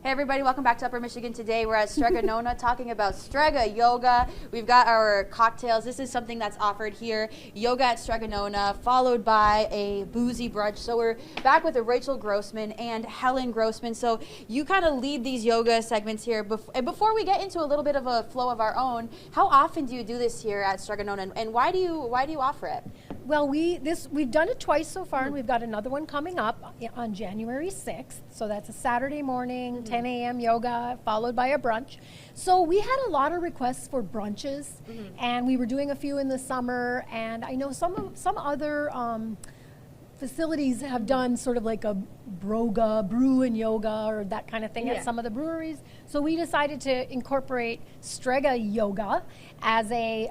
Hey everybody, welcome back to Upper Michigan. Today we're at Strega Nonna talking about Strega Yoga. We've got our cocktails. This is something that's offered here. Yoga at Strega Nonna, followed by a boozy brunch. So we're back with Rachel Grossman and Helen Grossman. So you kind of lead these yoga segments here. And before we get into a little bit of a flow of our own, how often do you do this here at Strega Nonna, and why do you offer it? Well, we've done it twice so far, and we've got another one coming up on January 6th. So that's a Saturday morning, 10 a.m. yoga, followed by a brunch. So we had a lot of requests for brunches, and we were doing a few in the summer. And I know some other facilities have done sort of like a broga, brew and yoga, or that kind of thing at some of the breweries. So we decided to incorporate Strega Yoga as a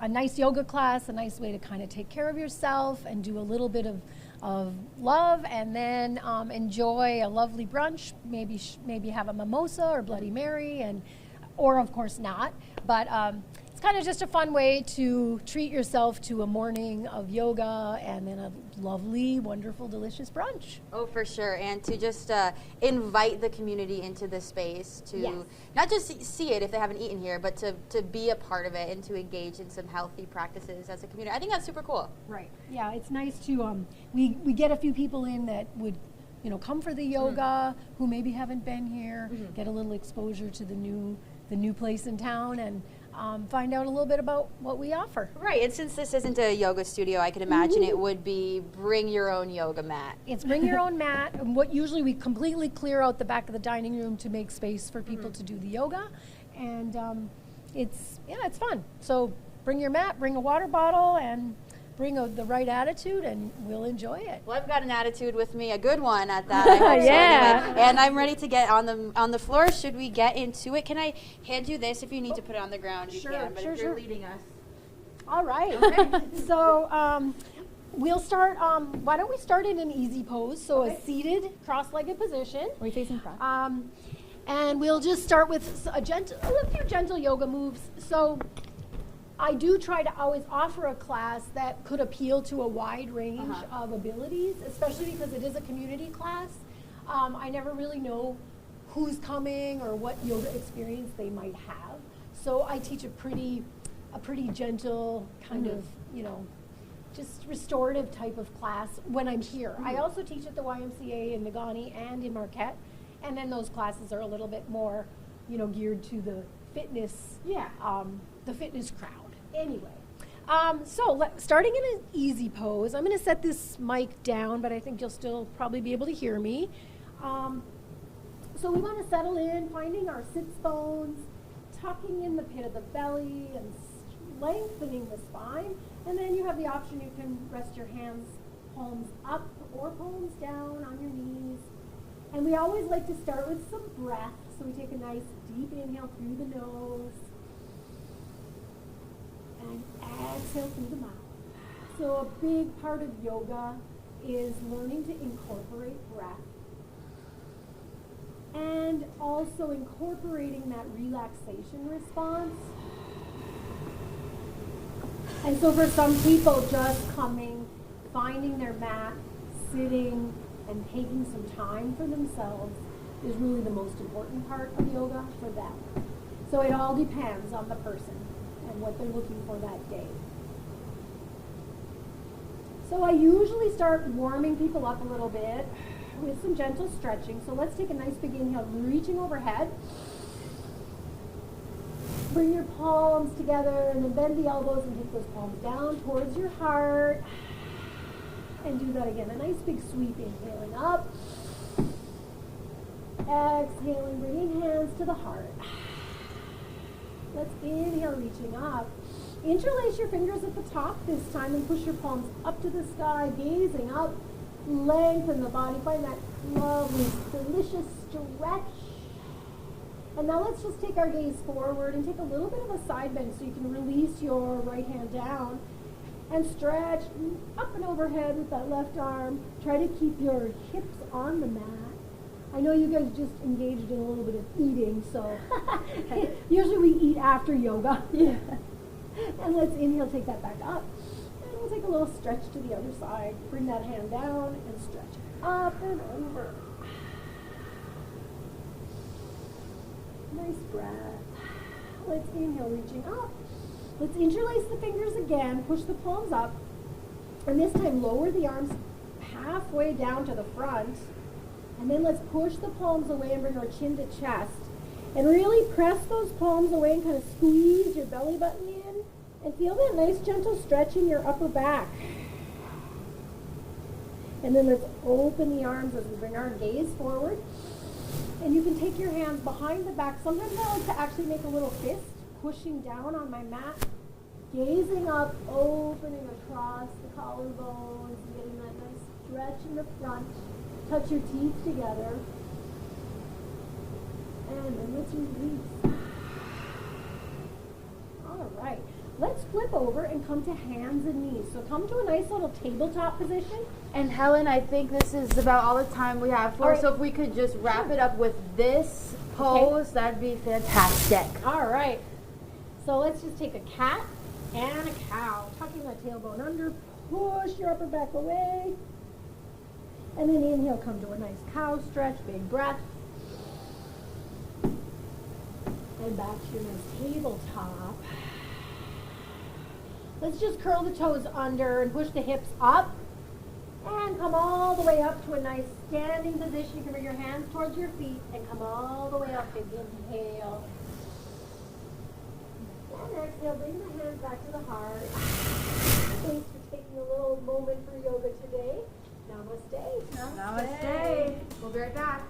nice yoga class, a nice way to kind of take care of yourself and do a little bit of love, and then enjoy a lovely brunch, maybe have a mimosa or Bloody Mary, or of course not. But it's kind of just a fun way to treat yourself to a morning of yoga and then a lovely, wonderful, delicious brunch. Oh, for sure. And to just invite the community into the space to not just see it if they haven't eaten here, but to be a part of it and to engage in some healthy practices as a community. I think that's super cool. Right. Yeah, it's nice to, we get a few people in that would, come for the yoga, who maybe haven't been here, get a little exposure to the new place in town, and find out a little bit about what we offer. Right, and since this isn't a yoga studio, I could imagine it would be bring your own yoga mat. It's bring your own mat, and what usually we completely clear out the back of the dining room to make space for people to do the yoga, and it's fun. So bring your mat, bring a water bottle, and bring the right attitude, and we'll enjoy it. Well, I've got an attitude with me, a good one at that. I hope so anyway. And I'm ready to get on the floor. Should we get into it? Can I hand you this? If you need to put it on the ground, you can. But if you're leading us. All right. Okay. So we'll start. Why don't we start in an easy pose? So a seated, cross-legged position. Are we facing front? And we'll just start with a few gentle yoga moves. So I do try to always offer a class that could appeal to a wide range of abilities, especially because it is a community class. I never really know who's coming or what yoga experience they might have. So I teach a pretty gentle kind of, just restorative type of class when I'm here. I also teach at the YMCA in Negaunee and in Marquette, and then those classes are a little bit more, geared to the fitness, the fitness crowd. Anyway, starting in an easy pose, I'm going to set this mic down, but I think you'll still probably be able to hear me. So we want to settle in, finding our sits bones, tucking in the pit of the belly and lengthening the spine. And then you have the option, you can rest your hands palms up or palms down on your knees. And we always like to start with some breath. So we take a nice deep inhale through the nose and exhale through the mouth. So a big part of yoga is learning to incorporate breath and also incorporating that relaxation response. And so for some people, just coming, finding their mat, sitting, and taking some time for themselves is really the most important part of yoga for them. So it all depends on the person and what they're looking for that day. So I usually start warming people up a little bit with some gentle stretching. So let's take a nice big inhale, reaching overhead. Bring your palms together and then bend the elbows and take those palms down towards your heart. And do that again. A nice big sweep, inhaling up. Exhaling, bringing hands to the heart. Let's inhale, reaching up. Interlace your fingers at the top this time and push your palms up to the sky, gazing up. Lengthen the body. Find that lovely, delicious stretch. And now let's just take our gaze forward and take a little bit of a side bend so you can release your right hand down and stretch up and overhead with that left arm. Try to keep your hips on the mat. I know you guys just engaged in a little bit of eating, so usually we eat after yoga. Yeah. And let's inhale, take that back up. And we'll take a little stretch to the other side. Bring that hand down and stretch up and over. Nice breath. Let's inhale, reaching up. Let's interlace the fingers again, push the palms up, and this time lower the arms halfway down to the front, and then let's push the palms away and bring our chin to chest, and really press those palms away and kind of squeeze your belly button in, and feel that nice gentle stretch in your upper back. And then let's open the arms as we bring our gaze forward. And you can take your hands behind the back. Sometimes I like to actually make a little fist, pushing down on my mat, gazing up, opening across the collarbones, and getting that nice stretch in the front. Touch your teeth together. And then let's release. All right. Let's flip over and come to hands and knees. So come to a nice little tabletop position. And Helen, I think this is about all the time we have for. All right. So if we could just wrap it up with this pose, that'd be fantastic. All right. So let's just take a cat and a cow. Tucking that tailbone under. Push your upper back away. And then inhale, come to a nice cow stretch. Big breath. And back to your nice tabletop. Let's just curl the toes under and push the hips up. And come all the way up to a nice standing position. You can bring your hands towards your feet and come all the way up. Big inhale. And exhale, bring the hands back to the heart. Thanks for taking a little moment for yoga today. Namaste. Namaste. We'll be right back.